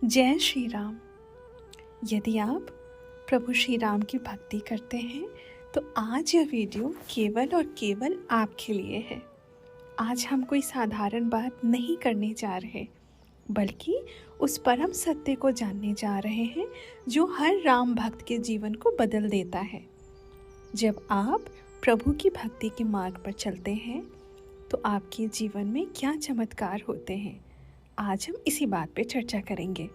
जय श्री राम। यदि आप प्रभु श्री राम की भक्ति करते हैं तो आज यह वीडियो केवल और केवल आपके लिए है। आज हम कोई साधारण बात नहीं करने जा रहे, बल्कि उस परम सत्य को जानने जा रहे हैं जो हर राम भक्त के जीवन को बदल देता है। जब आप प्रभु की भक्ति के मार्ग पर चलते हैं तो आपके जीवन में क्या चमत्कार होते हैं, आज हम इसी बात पे चर्चा करेंगे।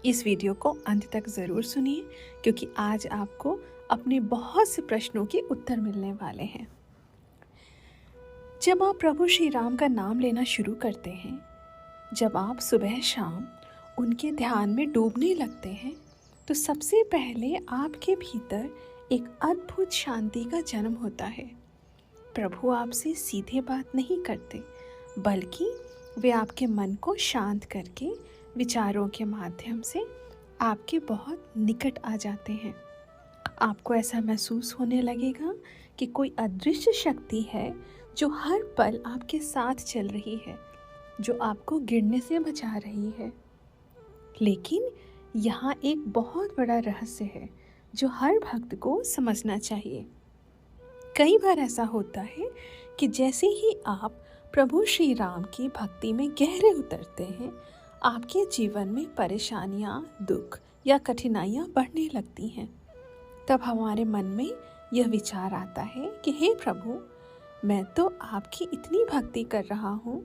इस वीडियो को अंत तक ज़रूर सुनिए, क्योंकि आज आपको अपने बहुत से प्रश्नों के उत्तर मिलने वाले हैं। जब आप प्रभु श्री राम का नाम लेना शुरू करते हैं, जब आप सुबह शाम उनके ध्यान में डूबने लगते हैं, तो सबसे पहले आपके भीतर एक अद्भुत शांति का जन्म होता है। प्रभु आपसे सीधे बात नहीं करते, बल्कि वे आपके मन को शांत करके विचारों के माध्यम से आपके बहुत निकट आ जाते हैं। आपको ऐसा महसूस होने लगेगा कि कोई अदृश्य शक्ति है जो हर पल आपके साथ चल रही है, जो आपको गिरने से बचा रही है। लेकिन यहाँ एक बहुत बड़ा रहस्य है जो हर भक्त को समझना चाहिए। कई बार ऐसा होता है कि जैसे ही आप प्रभु श्री राम की भक्ति में गहरे उतरते हैं, आपके जीवन में परेशानियाँ, दुख या कठिनाइयाँ बढ़ने लगती हैं। तब हमारे मन में यह विचार आता है कि हे प्रभु, मैं तो आपकी इतनी भक्ति कर रहा हूँ,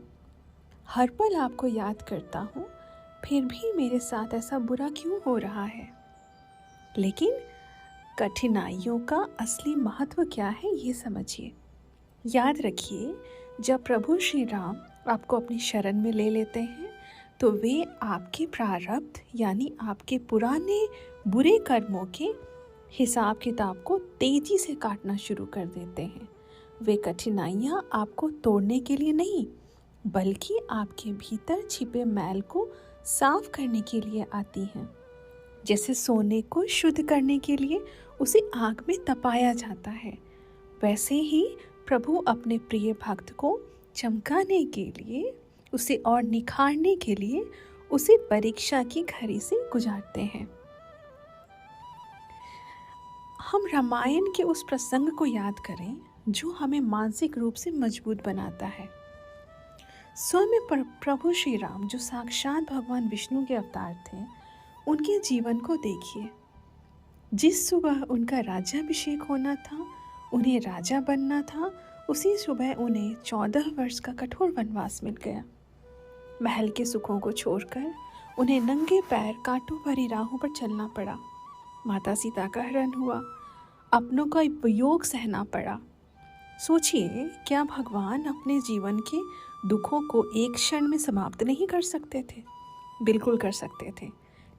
हर पल आपको याद करता हूँ, फिर भी मेरे साथ ऐसा बुरा क्यों हो रहा है। लेकिन कठिनाइयों का असली महत्व क्या है, ये समझिए। याद रखिए, जब प्रभु श्री राम आपको अपनी शरण में ले लेते हैं तो वे आपके प्रारब्ध यानी आपके पुराने बुरे कर्मों के हिसाब किताब को तेजी से काटना शुरू कर देते हैं। वे कठिनाइयाँ आपको तोड़ने के लिए नहीं, बल्कि आपके भीतर छिपे मैल को साफ करने के लिए आती हैं। जैसे सोने को शुद्ध करने के लिए उसे आग में तपाया जाता है, वैसे ही प्रभु अपने प्रिय भक्त को चमकाने के लिए, उसे और निखारने के लिए उसे परीक्षा की घड़ी से गुजारते हैं। हम रामायण के उस प्रसंग को याद करें जो हमें मानसिक रूप से मजबूत बनाता है। स्वयं प्रभु श्री राम, जो साक्षात भगवान विष्णु के अवतार थे, उनके जीवन को देखिए। जिस सुबह उनका राज्याभिषेक होना था, उन्हें राजा बनना था, उसी सुबह उन्हें 14 वर्ष का कठोर वनवास मिल गया। महल के सुखों को छोड़कर उन्हें नंगे पैर कांटों भरी राहों पर चलना पड़ा। माता सीता का हरण हुआ, अपनों का वियोग सहना पड़ा। सोचिए, क्या भगवान अपने जीवन के दुखों को एक क्षण में समाप्त नहीं कर सकते थे? बिल्कुल कर सकते थे,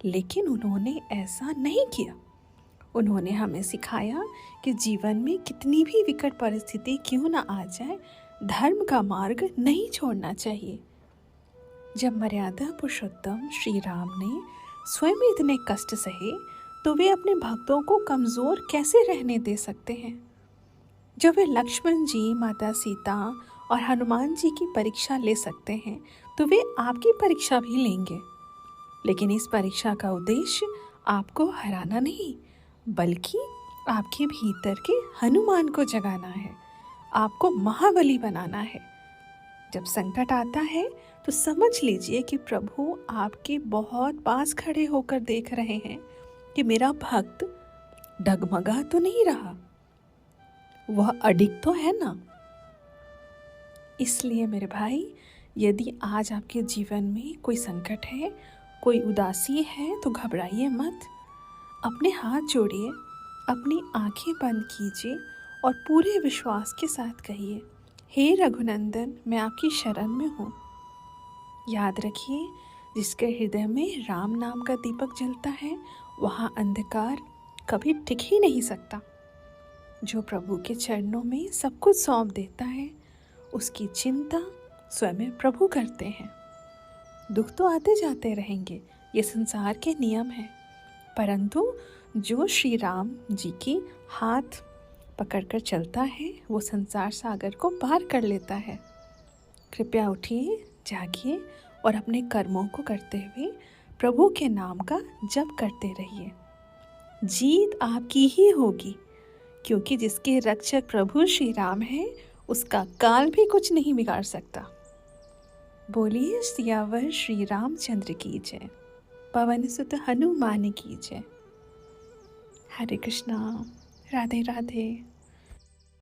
लेकिन उन्होंने ऐसा नहीं किया। उन्होंने हमें सिखाया कि जीवन में कितनी भी विकट परिस्थिति क्यों न आ जाए, धर्म का मार्ग नहीं छोड़ना चाहिए। जब मर्यादा पुरुषोत्तम श्री राम ने स्वयं इतने कष्ट सहे, तो वे अपने भक्तों को कमज़ोर कैसे रहने दे सकते हैं? जब वे लक्ष्मण जी, माता सीता और हनुमान जी की परीक्षा ले सकते हैं, तो वे आपकी परीक्षा भी लेंगे। लेकिन इस परीक्षा का उद्देश्य आपको हराना नहीं, बल्कि आपके भीतर के हनुमान को जगाना है, आपको महाबली बनाना है। जब संकट आता है तो समझ लीजिए कि प्रभु आपके बहुत पास खड़े होकर देख रहे हैं कि मेरा भक्त डगमगा तो नहीं रहा, वह अडिग तो है ना। इसलिए मेरे भाई, यदि आज आपके जीवन में कोई संकट है, कोई उदासी है, तो घबराइए मत। अपने हाथ जोड़िए, अपनी आंखें बंद कीजिए और पूरे विश्वास के साथ कहिए, हे रघुनंदन, मैं आपकी शरण में हूँ। याद रखिए, जिसके हृदय में राम नाम का दीपक जलता है, वहाँ अंधकार कभी टिक ही नहीं सकता। जो प्रभु के चरणों में सब कुछ सौंप देता है, उसकी चिंता स्वयं प्रभु करते हैं। दुख तो आते जाते रहेंगे, ये संसार के नियम हैं, परंतु जो श्री राम जी की हाथ पकड़कर चलता है, वो संसार सागर को पार कर लेता है। कृपया उठिए, जागिए और अपने कर्मों को करते हुए प्रभु के नाम का जप करते रहिए। जीत आपकी ही होगी, क्योंकि जिसके रक्षक प्रभु श्री राम हैं, उसका काल भी कुछ नहीं बिगाड़ सकता। बोलिए सियावर श्री रामचंद्र की जय, पवन सुत हनुमान की जय। हरे कृष्णा, राधे राधे।